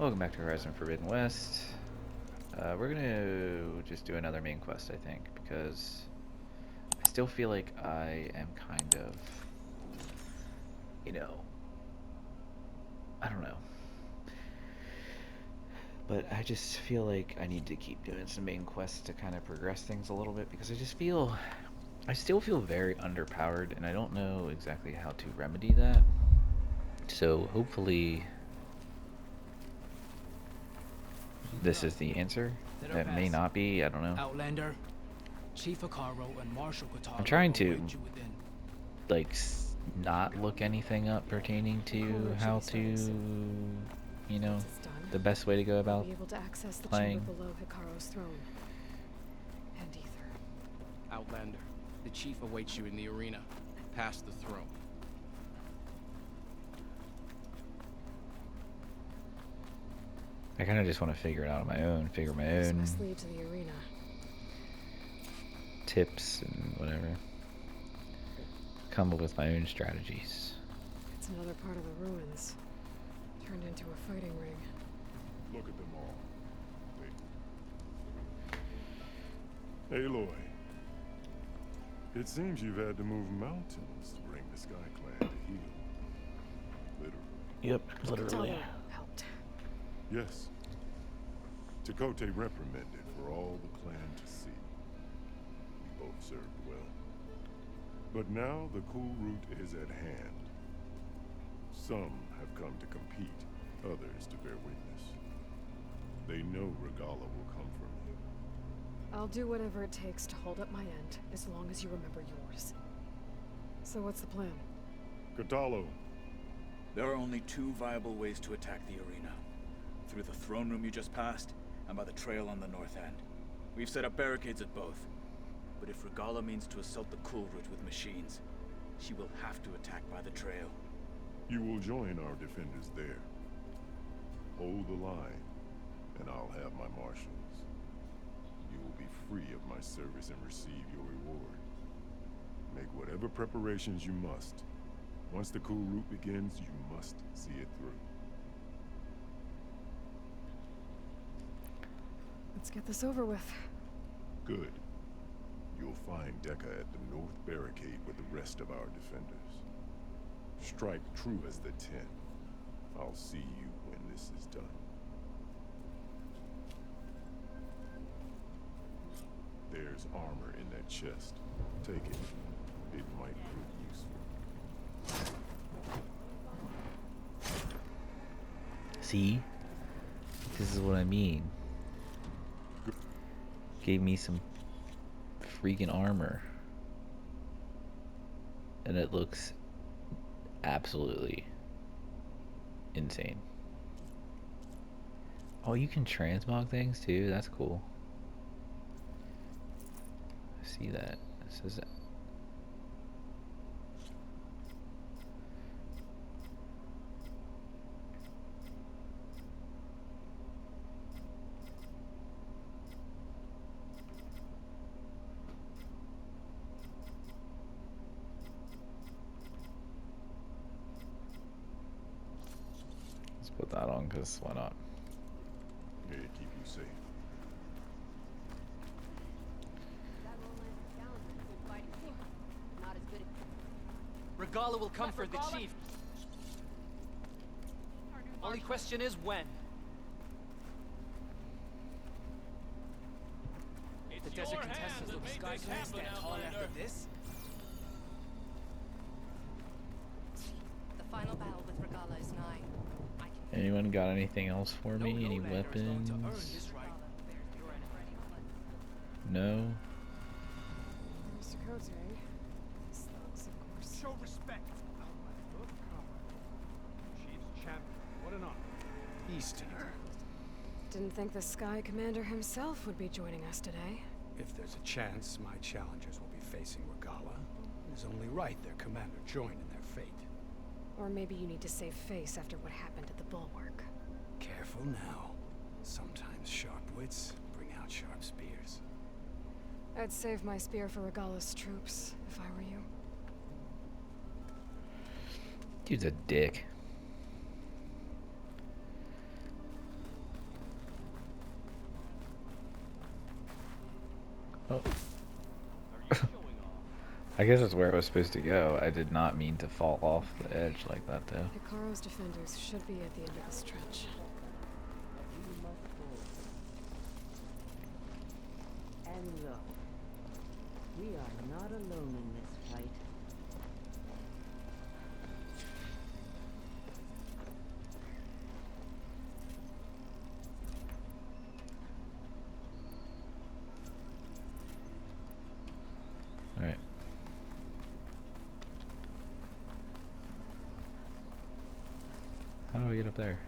Welcome back to Horizon Forbidden West. We're gonna just do another main quest, I think, because I still feel like I am kind of, you know, I don't know. But I just feel like I need to keep doing some main quests to kind of progress things a little bit, because I still feel very underpowered, and I don't know exactly how to remedy that. So hopefully this is the answer. That may not be, I don't know. Outlander, Chief Akaro and Marshal Kotaro I'm trying to await you within. like not look anything up pertaining to how to, you know, Once it's done, the best way to go we'll about be able to access the playing. chamber below Hikaru's throne. And Aether. Outlander, the Chief awaits you in the arena, past the throne. I kind of just want to figure it out on my own, figure my Use own my sleeve to the arena. tips and whatever. Come up with my own strategies. It's another part of the ruins, turned into a fighting ring. Look at them all. Aloy. It seems you've had to move mountains to bring the Sky Clan to heel. Literally. Yep, literally. Kotaro helped. Yes. Chakotay reprimanded for all the clan to see. We both served well. But now the Kulrut is at hand. Some have come to compete, others to bear witness. They know Regala will come for me. I'll do whatever it takes to hold up my end, as long as you remember yours. So what's the plan? Katalo. There are only two viable ways to attack the arena. Through the throne room you just passed, and by the trail on the north end. We've set up barricades at both. But if Regala means to assault the Kulrut with machines, she will have to attack by the trail. You will join our defenders there. Hold the line, and I'll have my marshals. You will be free of my service and receive your reward. Make whatever preparations you must. Once the Kulrut begins, you must see it through. Let's get this over with. Good. You'll find Dekka at the north barricade with the rest of our defenders. Strike true as the 10. I'll see you when this is done. There's armor in that chest. Take it. It might prove useful. See? This is what I mean. Gave me some freaking armor. And it looks absolutely insane. Oh, you can transmog things too? That's cool. I see that. It says that. Let's put that on, because why not? May it keep you safe. Regala will come for the chief. Only question is when. The desert contestants of the Sky Clan stand tall after this. The final battle with Regala is nigh. Anyone got anything else for me? Any weapons? No? Mr. Kotay. Slugs, of course. Show respect. Chief's champion. What an honor. Easterner. Didn't think the Sky Commander himself would be joining us today. If there's a chance my challengers will be facing Regala, it is only right their commander join in their fate. Or maybe you need to save face after what happened at the Bulwark. Careful now. Sometimes sharp wits bring out sharp spears. I'd save my spear for Regala's troops, if I were you. Dude's a dick. I guess that's where I was supposed to go. I did not mean to fall off the edge like that, though. Hikaru's defenders should be at the end of the stretch. We must hold. And look, we are not alone in this fight. Alright. How do we get up there?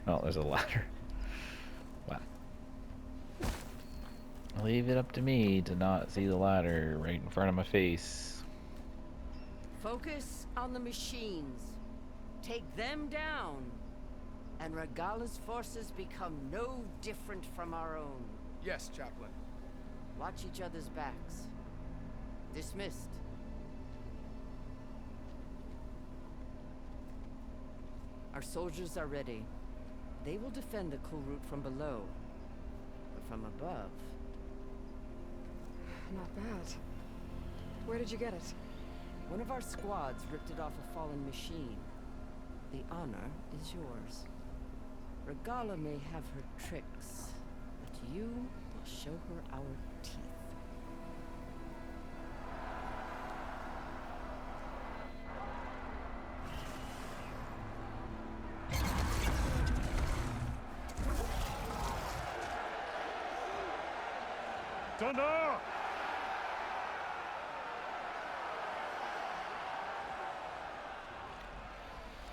Oh, there's a ladder. Wow. Leave it up to me to not see the ladder right in front of my face. Focus on the machines. Take them down. And Regala's forces become no different from our own. Yes, Chaplain. Watch each other's backs. Dismissed. Our soldiers are ready. They will defend the Kulrut from below. But from above... Not bad. Where did you get it? One of our squads ripped it off a fallen machine. The honor is yours. Regala may have her tricks, but you will show her our teeth. Tana!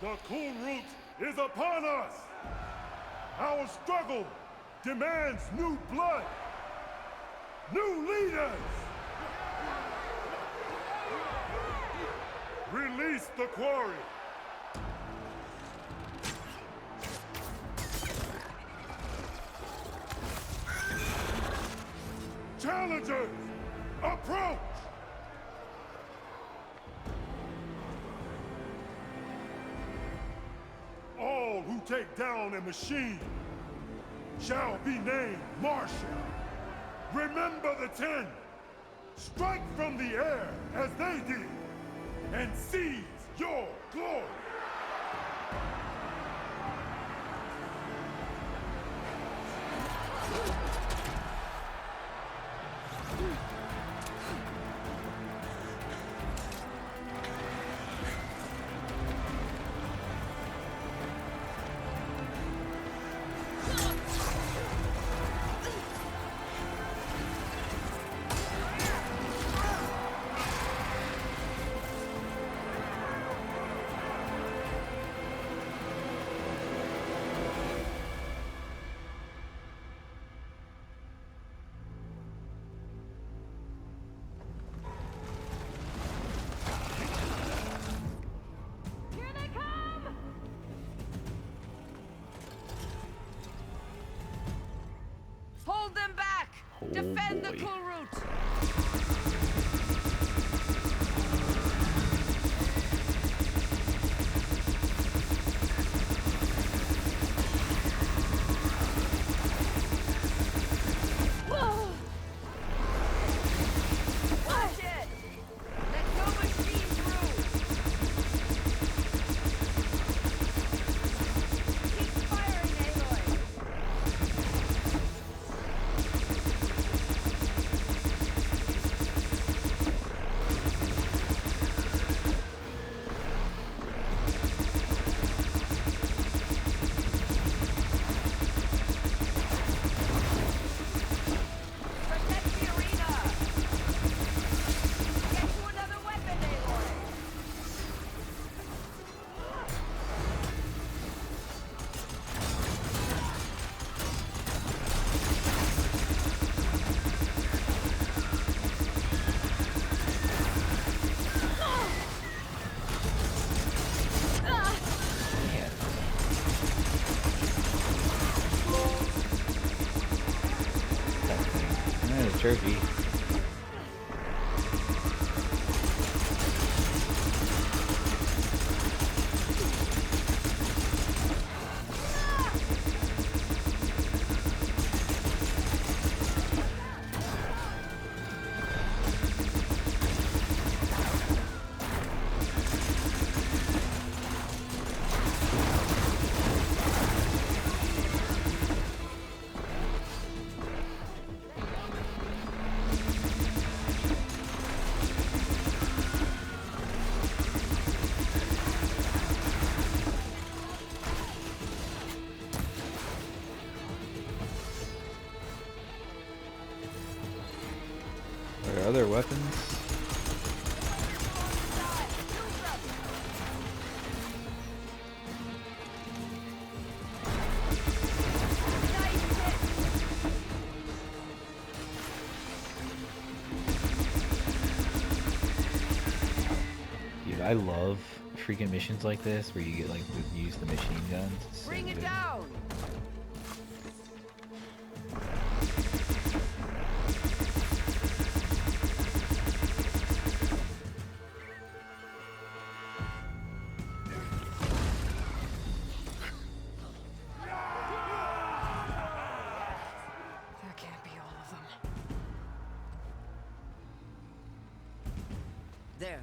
The Kulrut is upon us! Our struggle demands new blood! New leaders! Release the quarry! Challengers, approach! All who take down a machine shall be named marshal. Remember the 10. Strike from the air as they did, and seize your glory. Hold them back! Oh Defend boy. the Kulrut! Watch it! Let no machine through! Keep firing, Aloy! Protect the arena! Get to another weapon, Aloy! Man. That thing. Turkey. there weapons? Dude, I love freaking missions like this where you get like to use the machine guns. It's so Bring it good. down! That can't be all of them. There.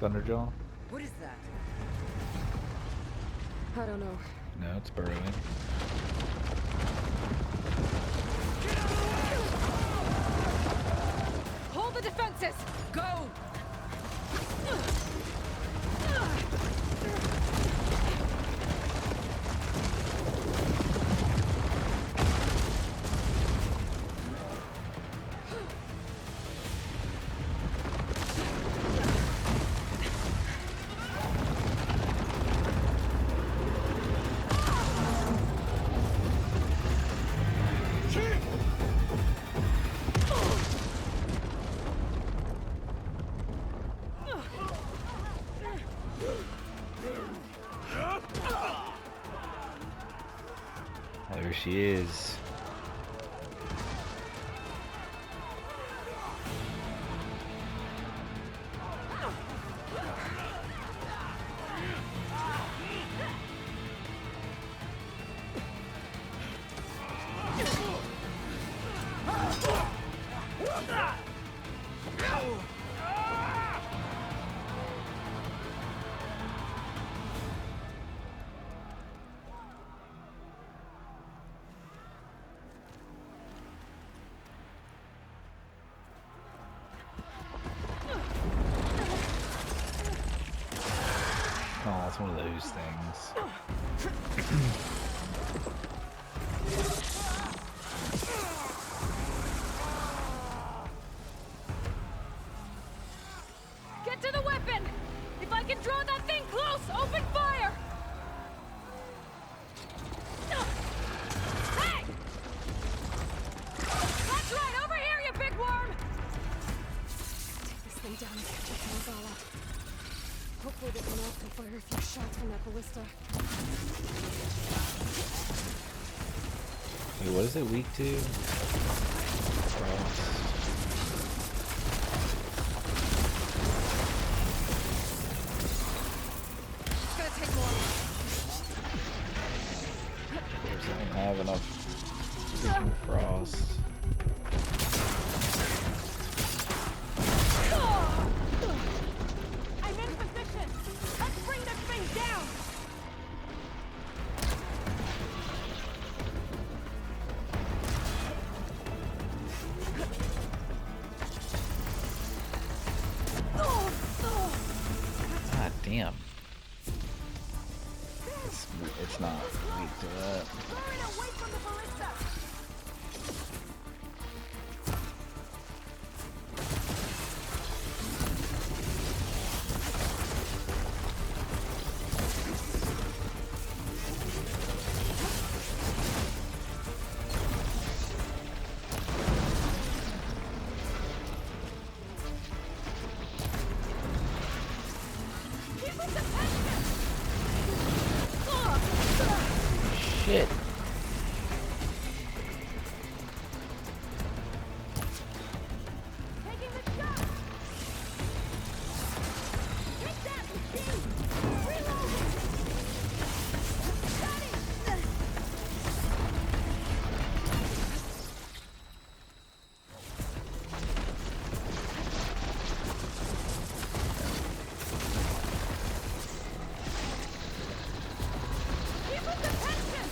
Thunderjaw? What is that? I don't know. No, it's burrowing. Hold the defenses! Go! There she is. Oh, it's one of those things. Get to the weapon! If I can draw that thing close, open fire! Hey! That's right, over here, you big worm! Take this thing down and catch it to Regala. Hopefully the Remnants can fire a few shots from that ballista. Wait, what is it weak to? Frost. It's gonna take more. Does it have enough frost? I'm in position! Let's bring this thing down! God damn. It's not weak to that. Away from the ballista! Shit. Taking the shot! Take that, machine! Reloading! Steady! Keep up the tension!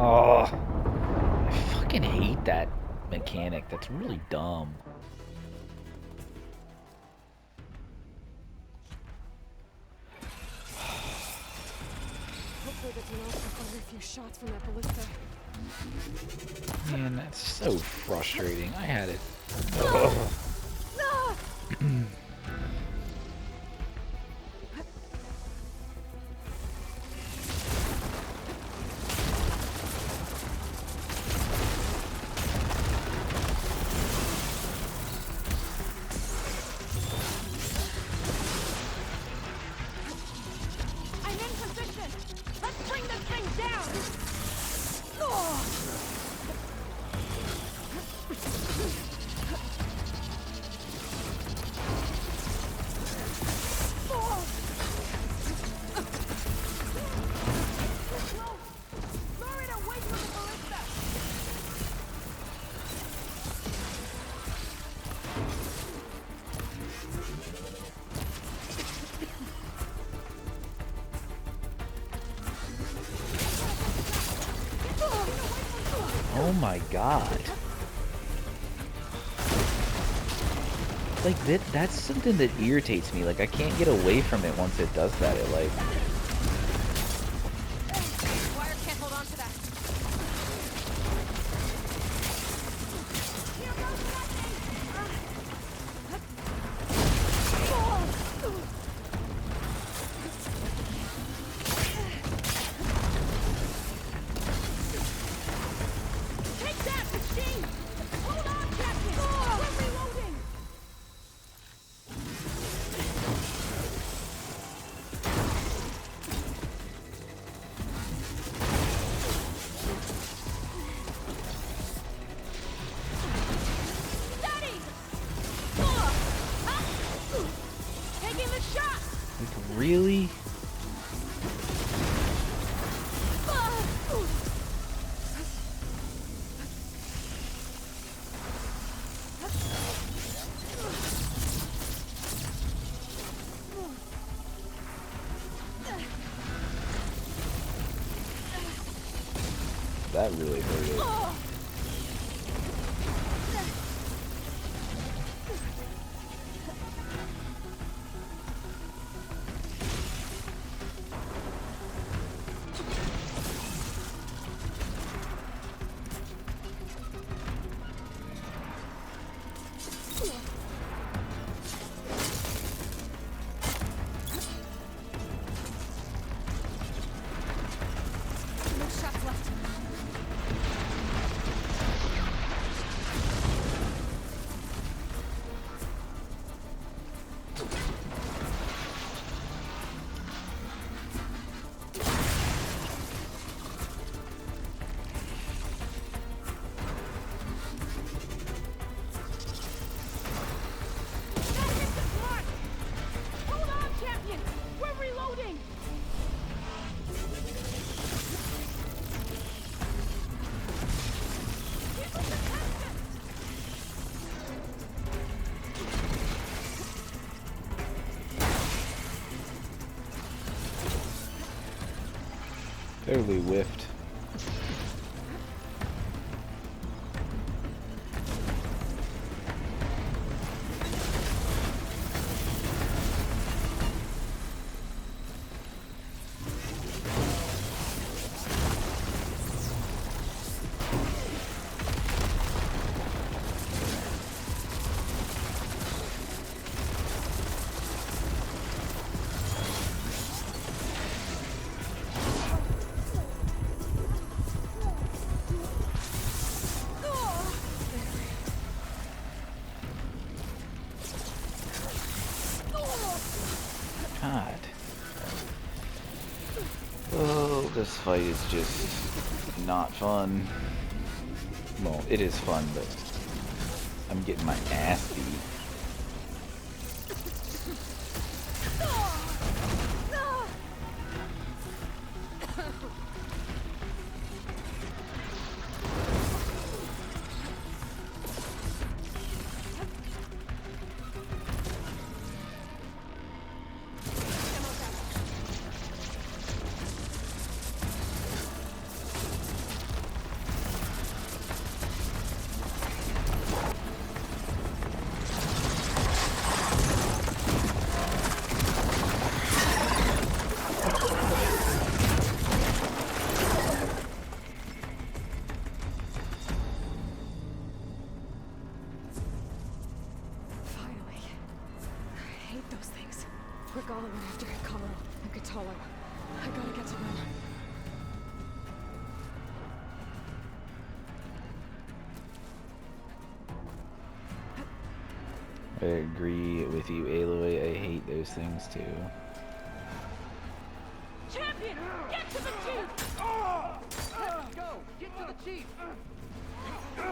Oh, I fucking hate that mechanic. That's really dumb. Hopefully the tunnel will fire a few shots from that ballista. Man, that's so frustrating. I had it. I'm in position. Let's bring this thing down. Lure it away from the ballista. Oh my god. Like, that's something that irritates me. Like, I can't get away from it once it does that. It, like... Wire can't hold on to that. Here goes nothing. Take that, machine! Hold on, Captain! We're reloading! Steady! Taking the shot! Like, really? That really hurt it. No shots left. That hit the mark! Hold on, champion! We're reloading! Keep us attention! Totally whiffed. God. Oh, this fight is just not fun. Well, it is fun, but I'm getting my ass beat. Regala went after Hikaru and Katalo. I gotta get to them. I agree with you, Aloy. I hate those things too. Champion! Get to the chief! Let's go! Get to the chief! Do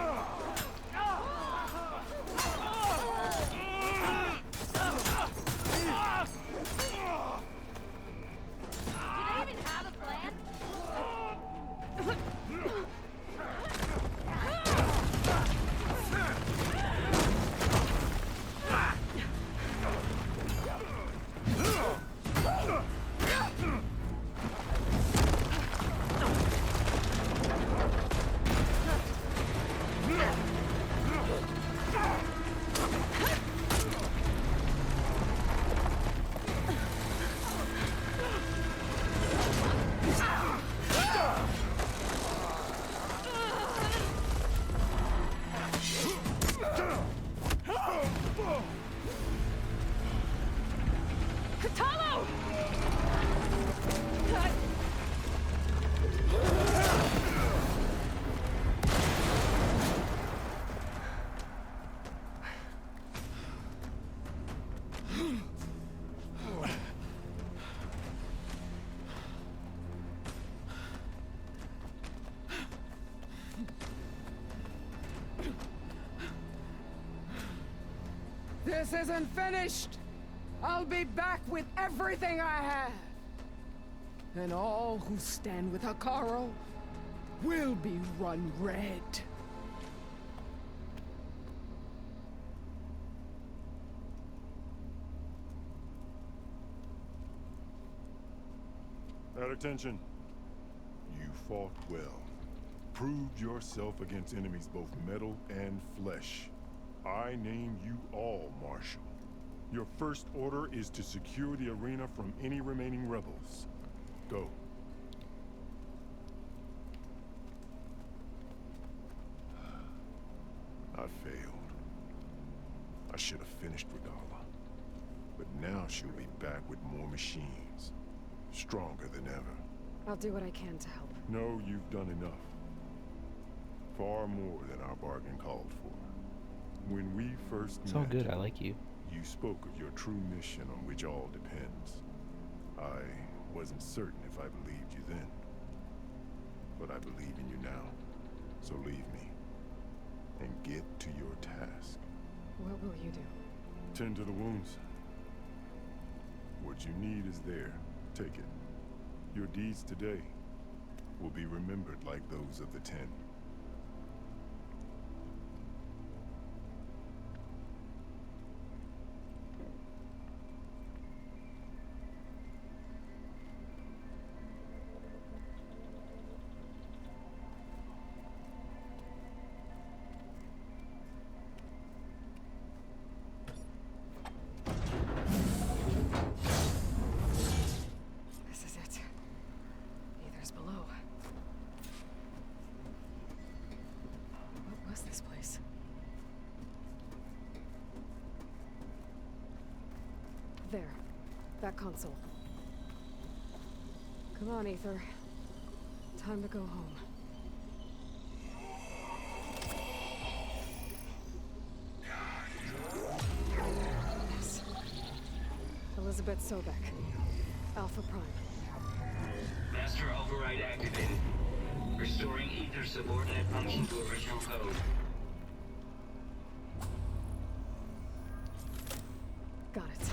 they even have a plan? Katalo! This isn't finished! I'll be back with everything I have! And all who stand with Hikaru will be run red. At attention. You fought well. Proved yourself against enemies both metal and flesh. I name you all Marshal. Your first order is to secure the arena from any remaining rebels. Go. I failed. I should have finished Regala. But now she'll be back with more machines. Stronger than ever. I'll do what I can to help. No, you've done enough. Far more than our bargain called for. When we first It's met, all good. I like you. you spoke of your true mission on which all depends. I wasn't certain if I believed you then. But I believe in you now. So leave me. And get to your task. What will you do? Tend to the wounds. What you need is there. Take it. Your deeds today will be remembered like those of the 10. This is it. Aether's below. What was this place? There. That console. Come on, Aether. Time to go home. Yes. Elizabeth Sobek. Alpha Prime. Master override activated. Restoring ether subordinate function to original code. Got it.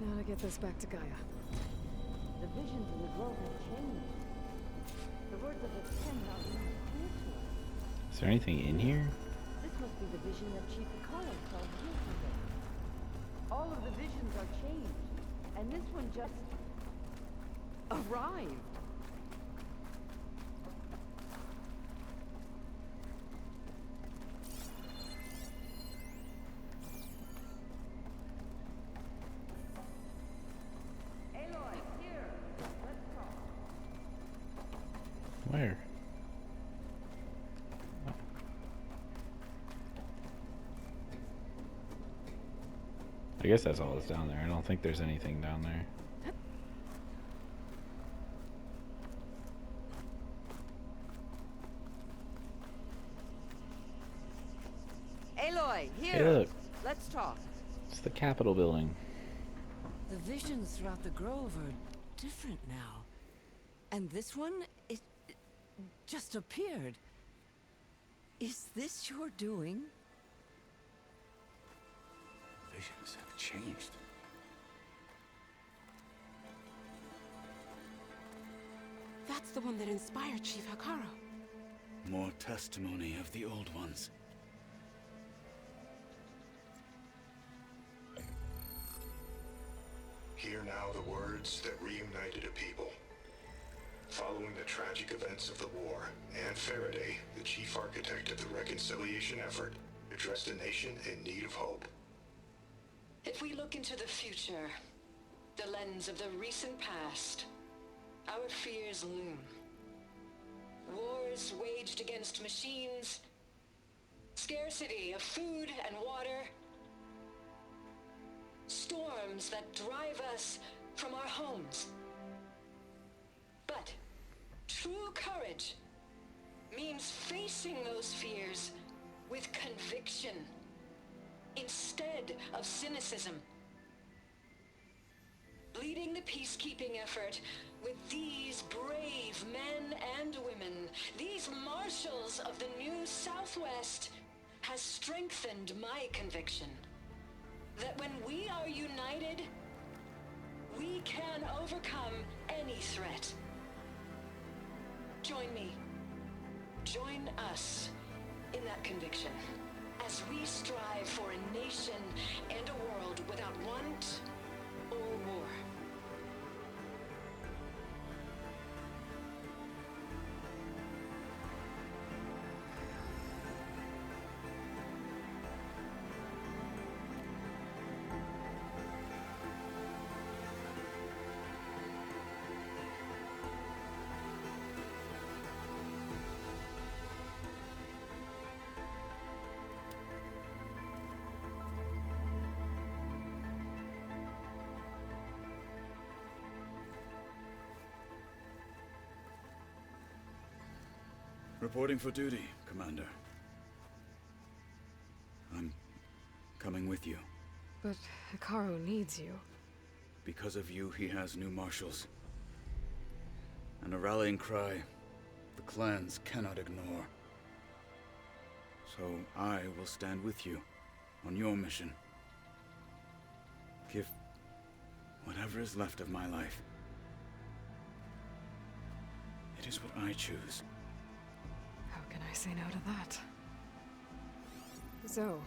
Now to get this back to Gaia. The visions in the grove have changed. The words of the 10 are now clear to us. Is there anything in here? This must be the vision that Chief Aloy saw yesterday. All of the visions are changed, and this one just arrived. Aloy, here. Let's talk. Where? Are guess that's all that's down there. I don't think there's anything down there. Aloy, here! Hey, look. Let's talk. It's the Capitol building. The visions throughout the grove are different now. And this one, it just appeared. Is this your doing? Visions have changed. That's the one that inspired Chief Hakaro. More testimony of the old ones. Hear now the words that reunited a people. Following the tragic events of the war, Anne Faraday, the chief architect of the reconciliation effort, addressed a nation in need of hope. If we look into the future, the lens of the recent past, our fears loom. Wars waged against machines, scarcity of food and water, storms that drive us from our homes. But true courage means facing those fears with conviction instead of cynicism. Leading the peacekeeping effort with these brave men and women, these marshals of the new Southwest, has strengthened my conviction that when we are united, we can overcome any threat. Join me. Join us in that conviction as we strive for a nation and a world without want or war. Reporting for duty, Commander. I'm coming with you. But Hikaru needs you. Because of you, he has new marshals. And a rallying cry the clans cannot ignore. So I will stand with you on your mission. Give whatever is left of my life. It is what I choose. How can I say no to that? Zoe,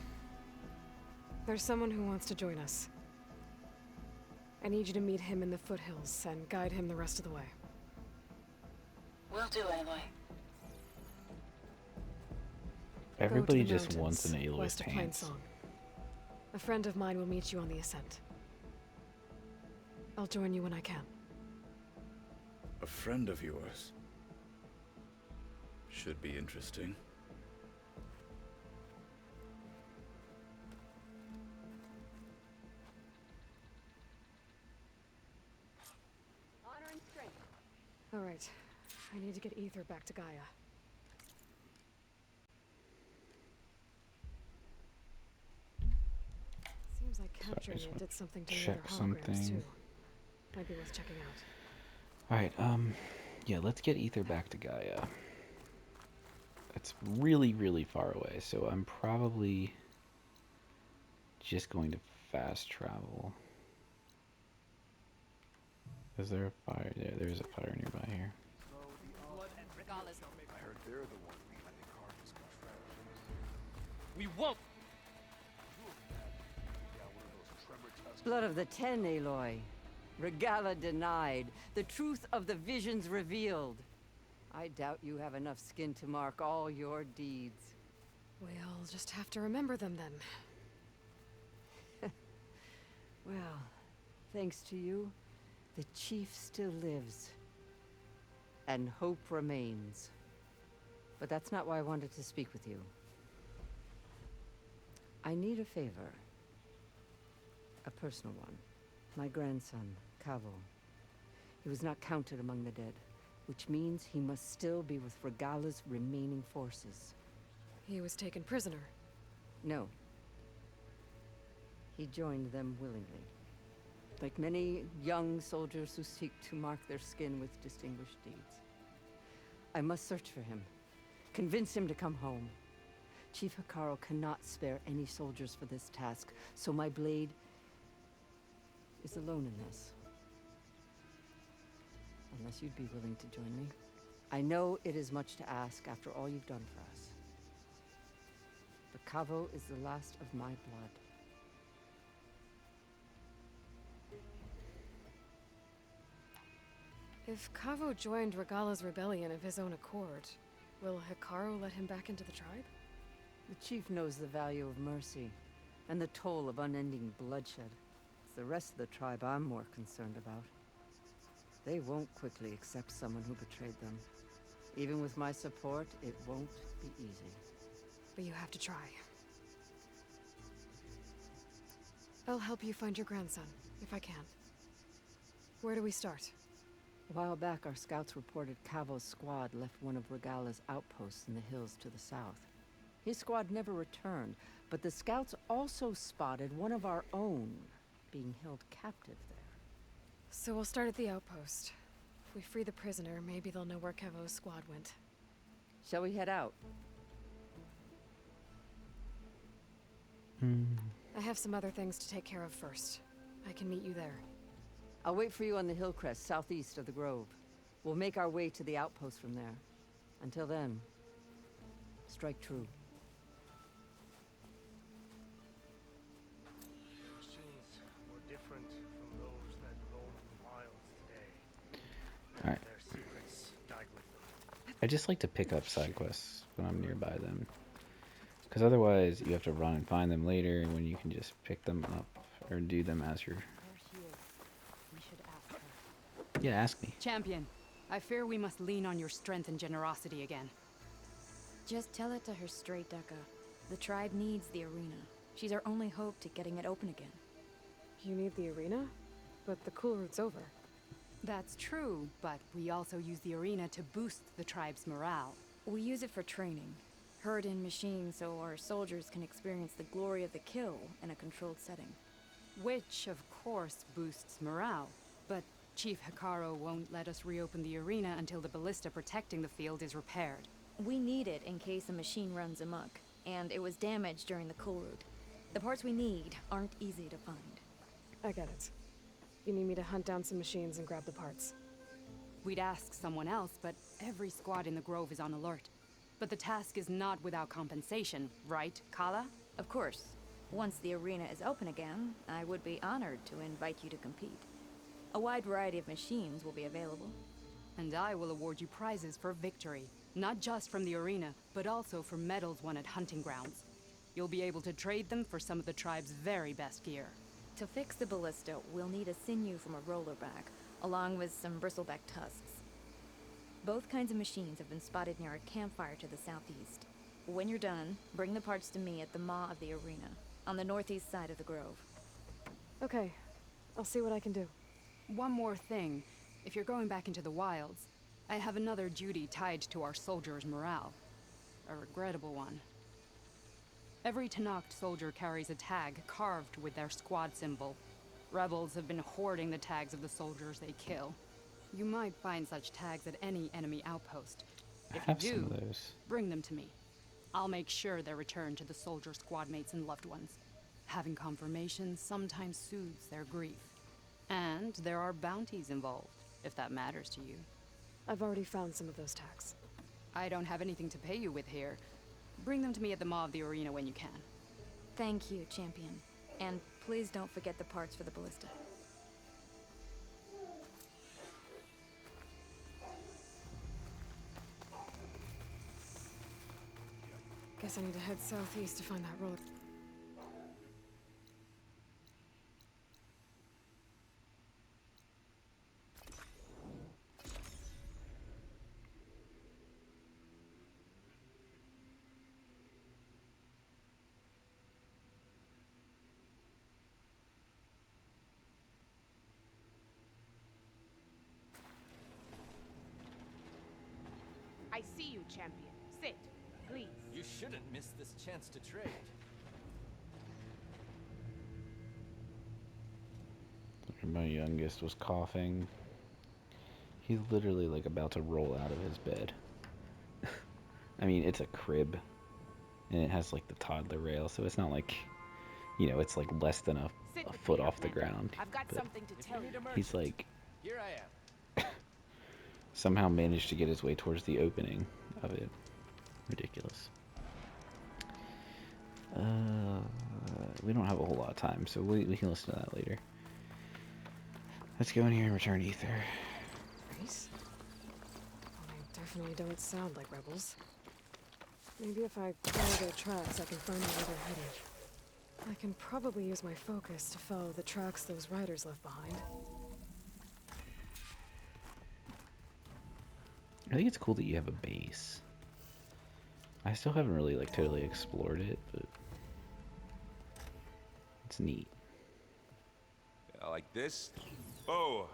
there's someone who wants to join us. I need you to meet him in the foothills and guide him the rest of the way. Will do, Aloy. Everybody just wants an Aloy's west of pants. Plainsong. A friend of mine will meet you on the ascent. I'll join you when I can. A friend of yours? Should be interesting. Honor and strength. All right. I need to get Aether back to Gaia. Seems like capturing it did something to the other holograms too. Might be worth checking out. Alright, yeah, let's get Aether back to Gaia. It's really, really far away, so I'm probably just going to fast travel. Is there a fire? Yeah, there's a fire nearby here. I heard they're the ones behind the carcass contraptions. We won't! Blood of the Ten, Aloy. Regala denied. The truth of the visions revealed. I doubt you have enough skin to mark all your deeds. We'll just have to remember them then. Well, thanks to you, the chief still lives. And hope remains. But that's not why I wanted to speak with you. I need a favor. A personal one. My grandson, Cavo. He was not counted among the dead, which means he must still be with Regala's remaining forces. He was taken prisoner. No. He joined them willingly. Like many young soldiers who seek to mark their skin with distinguished deeds. I must search for him. Convince him to come home. Chief Hekarro cannot spare any soldiers for this task, so my blade is alone in this. Unless you'd be willing to join me. I know it is much to ask after all you've done for us. But Cavo is the last of my blood. If Cavo joined Regala's rebellion of his own accord, will Hekarro let him back into the tribe? The chief knows the value of mercy, and the toll of unending bloodshed. It's the rest of the tribe I'm more concerned about. They won't quickly accept someone who betrayed them. Even with my support, it won't be easy. But you have to try. I'll help you find your grandson, if I can. Where do we start? A while back, our scouts reported Cavo's squad left one of Regala's outposts in the hills to the south. His squad never returned, but the scouts also spotted one of our own being held captive there. So we'll start at the outpost. If we free the prisoner, maybe they'll know where Cavo's squad went. Shall we head out? I have some other things to take care of first. I can meet you there. I'll wait for you on the hill crest southeast of the grove. We'll make our way to the outpost from there. Until then, strike true. Machines were different from those that roam the wilds today. Alright. Their secrets died with them. I just like to pick up side quests when I'm nearby them. Because otherwise, you have to run and find them later when you can just pick them up or do them as you're... We should ask her. Yeah, ask me. Champion, I fear we must lean on your strength and generosity again. Just tell it to her straight, Dekka. The tribe needs the arena. She's our only hope to getting it open again. You need the arena? But the Kulrut's over. That's true, but we also use the arena to boost the tribe's morale. We use it for training. Herd in machines so our soldiers can experience the glory of the kill in a controlled setting. Which, of course, boosts morale. But Chief Hekarro won't let us reopen the arena until the ballista protecting the field is repaired. We need it in case a machine runs amok, and it was damaged during the Kulrut. The parts we need aren't easy to find. I get it. You need me to hunt down some machines and grab the parts. We'd ask someone else, but every squad in the Grove is on alert. But the task is not without compensation, right, Kala? Of course. Once the arena is open again, I would be honored to invite you to compete. A wide variety of machines will be available. And I will award you prizes for victory, not just from the arena, but also for medals won at hunting grounds. You'll be able to trade them for some of the tribe's very best gear. To fix the ballista, we'll need a sinew from a rollerback, along with some bristleback tusks. Both kinds of machines have been spotted near a campfire to the southeast. When you're done, bring the parts to me at the maw of the arena, on the northeast side of the grove. Okay. I'll see what I can do. One more thing. If you're going back into the wilds, I have another duty tied to our soldiers' morale. A regrettable one. Every Tenakth soldier carries a tag carved with their squad symbol. Rebels have been hoarding the tags of the soldiers they kill. You might find such tags at any enemy outpost. If you do, some of those. bring them to me. I'll make sure they're returned to the soldier squad mates and loved ones. Having confirmation sometimes soothes their grief. And there are bounties involved, if that matters to you. I've already found some of those tags. I don't have anything to pay you with here. Bring them to me at the maw of the arena when you can. Thank you, champion. And please don't forget the parts for the ballista. Guess I need to head southeast to find that road. I see you, champion. Sit, please. You shouldn't miss this chance to trade. My youngest was coughing. He's literally like about to roll out of his bed. I mean, it's a crib, and it has like the toddler rail, so it's not like, you know, it's like less than a foot off the ground. I've got But something to tell you. he's like Here I am. somehow managed to get his way towards the opening of it. Ridiculous. We don't have a whole lot of time, so we can listen to that later. Let's go in here and return Ether. Nice. Well, they definitely don't sound like rebels. Maybe if I follow their tracks, I can find out where they're headed. I can probably use my focus to follow the tracks those riders left behind. I think it's cool that you have a base. I still haven't really like totally explored it, but it's neat. Like this? Oh,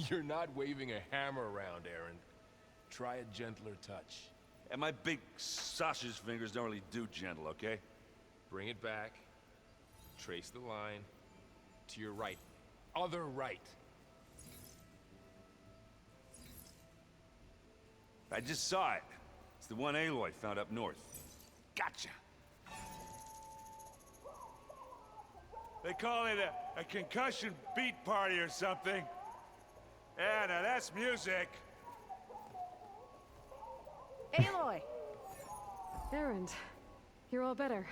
you're not waving a hammer around, Aaron. Try a gentler touch. And my big sausage fingers don't really do gentle, okay? Bring it back. Trace the line. To your right. Other right. I just saw it. It's the one Aloy found up north. Gotcha! They call it a concussion beat party or something. Yeah, now that's music. Aloy! Aaron, you're all better.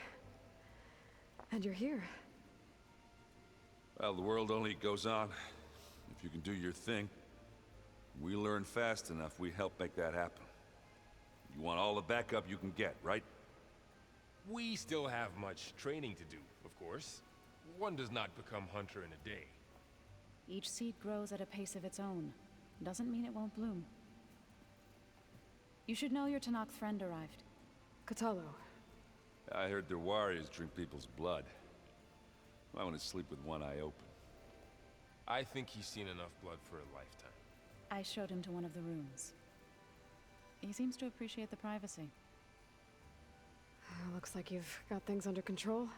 And you're here. Well, the world only goes on if you can do your thing. We learn fast enough, we help make that happen. You want all the backup you can get, right? We still have much training to do, of course. One does not become hunter in a day. Each seed grows at a pace of its own. Doesn't mean it won't bloom. You should know your Tanakh friend arrived. Katalo. I heard their warriors drink people's blood. I want to sleep with one eye open. I think he's seen enough blood for a lifetime. I showed him to one of the rooms. He seems to appreciate the privacy. Looks like you've got things under control.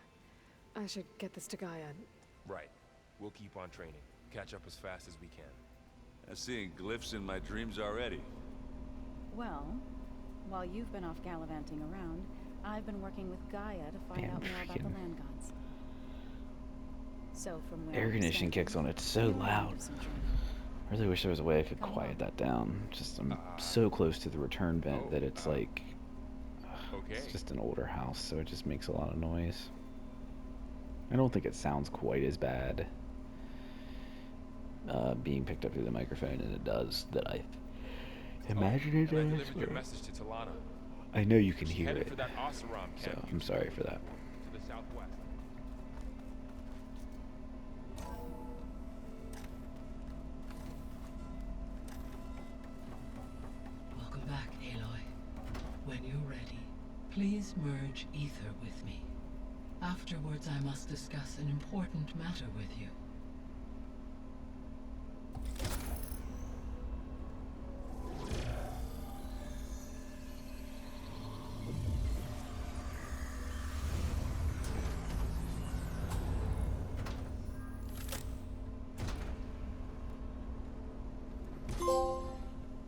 I should get this to Gaia. Right. We'll keep on training. Catch up as fast as we can. I'm seeing glyphs in my dreams already. Well, while you've been off gallivanting around, I've been working with Gaia to find out more about the land gods. So from where Air conditioning kicks on, it's so loud. I really wish there was a way I could quiet that down. Just I'm so close to the return vent that it's like it's just an older house, so it just makes a lot of noise. I don't think it sounds quite as bad being picked up through the microphone as it does that I imagine it I is. delivered your message to Talana. I know you can She's hear headed it, for that Oseram so camp I'm sorry for that. to the southwest. Welcome back, Aloy. When you're ready, please merge Ether with me. Afterwards, I must discuss an important matter with you.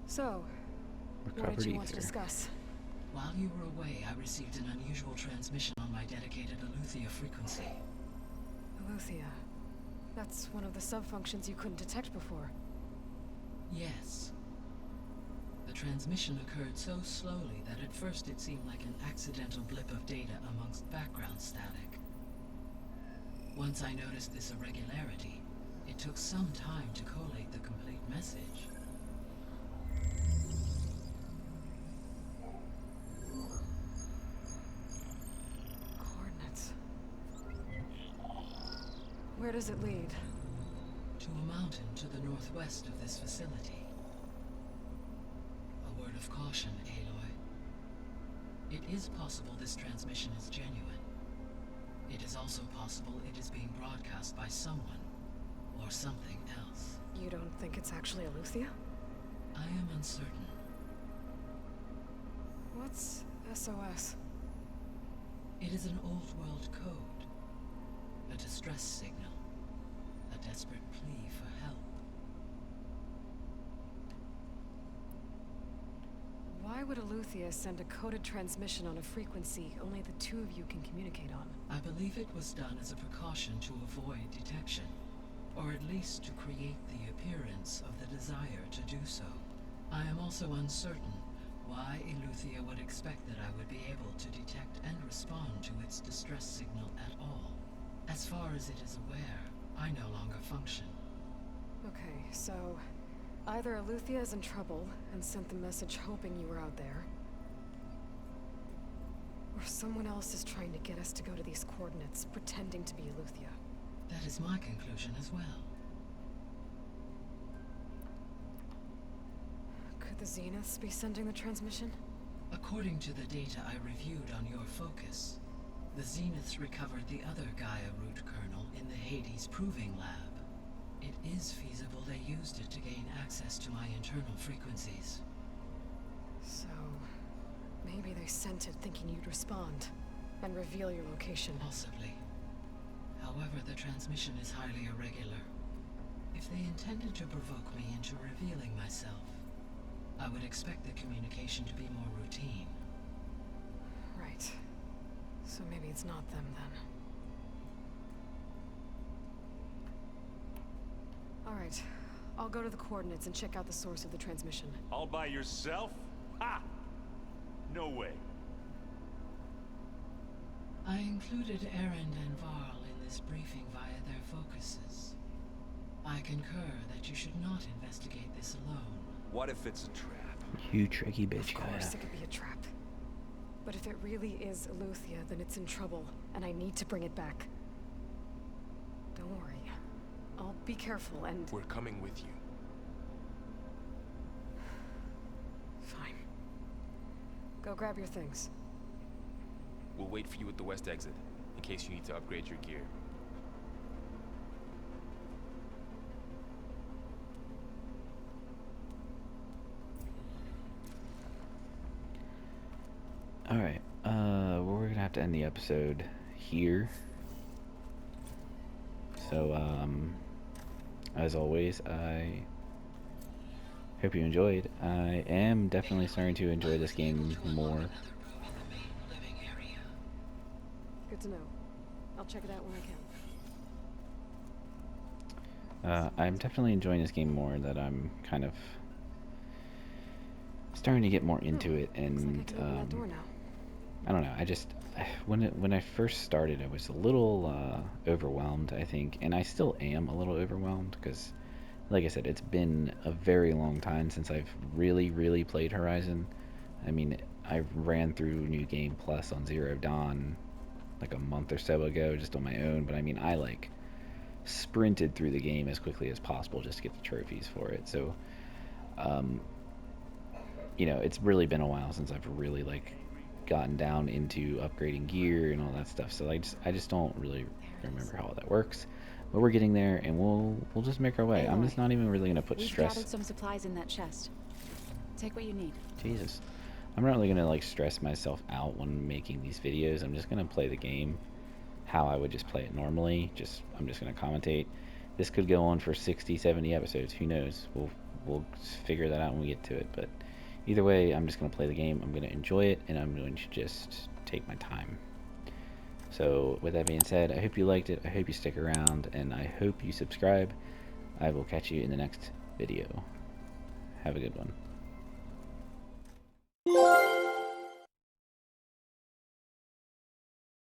So, what did you want to discuss? While you were away, I received an unusual transmission on my dedicated AETHER frequency. AETHER. That's one of the sub-functions you couldn't detect before. Yes. The transmission occurred so slowly that at first it seemed like an accidental blip of data amongst background static. Once I noticed this irregularity, it took some time to collate the complete message. Coordinates. Where does it lead? To a mountain to the northwest of this facility. A word of caution, Aloy. It is possible this transmission is genuine. It is also possible it is being broadcast by someone, or something else. You don't think it's actually AETHER? I am uncertain. What's SOS? It is an old world code. A distress signal. A desperate plea for help. Why would Aletheia send a coded transmission on a frequency only the two of you can communicate on? I believe it was done as a precaution to avoid detection, or at least to create the appearance of the desire to do so. I am also uncertain why Aletheia would expect that I would be able to detect and respond to its distress signal at all. As far as it is aware, I no longer function. Okay, so either Aletheia is in trouble and sent the message hoping you were out there, or someone else is trying to get us to go to these coordinates, pretending to be Aletheia. That is my conclusion as well. Could the Zeniths be sending the transmission? According to the data I reviewed on your focus, the Zeniths recovered the other Gaia root kernel in the Hades Proving Lab. It is feasible they used it to gain access to my internal frequencies. So, maybe they sent it thinking you'd respond and reveal your location. Possibly. However, the transmission is highly irregular. If they intended to provoke me into revealing myself, I would expect the communication to be more routine. Right. So maybe it's not them then. Alright. I'll go to the coordinates and check out the source of the transmission. All by yourself? Ha! No way. I included Erend and Varl in this briefing via their focuses. I concur that you should not investigate this alone. What if it's a trap? You tricky bitch, Of course it could be a trap. But if it really is Aletheia, then it's in trouble, and I need to bring it back. Don't worry. I'll be careful and... We're coming with you. Fine. Go grab your things. We'll wait for you at the west exit, in case you need to upgrade your gear. Alright, well, we're gonna have to end the episode here. So, as always, I hope you enjoyed. I am definitely starting to enjoy this game more. Good to know. I'll check it out when I can. I'm definitely enjoying this game more, that I'm kind of starting to get more into it, and I don't know, when I first started, I was a little overwhelmed, I think, and I still am a little overwhelmed, because like I said, it's been a very long time since I've really played Horizon. I mean, I ran through New Game Plus on Zero Dawn like a month or so ago, just on my own, but I mean, I like sprinted through the game as quickly as possible just to get the trophies for it. So you know, it's really been a while since I've really like gotten down into upgrading gear and all that stuff, so I just don't really remember how all that works, but we're getting there, and we'll just make our way. I'm just not even really gonna put stress. We've gathered some supplies in that chest. Take what you need. Jesus, I'm not really gonna like stress myself out when making these videos. I'm just gonna play the game how I would just play it normally. I'm just gonna commentate. This could go on for 60-70 episodes, who knows. We'll figure that out when we get to it, but either way, I'm just going to play the game, I'm going to enjoy it, and I'm going to just take my time. So, with that being said, I hope you liked it, I hope you stick around, and I hope you subscribe. I will catch you in the next video. Have a good one.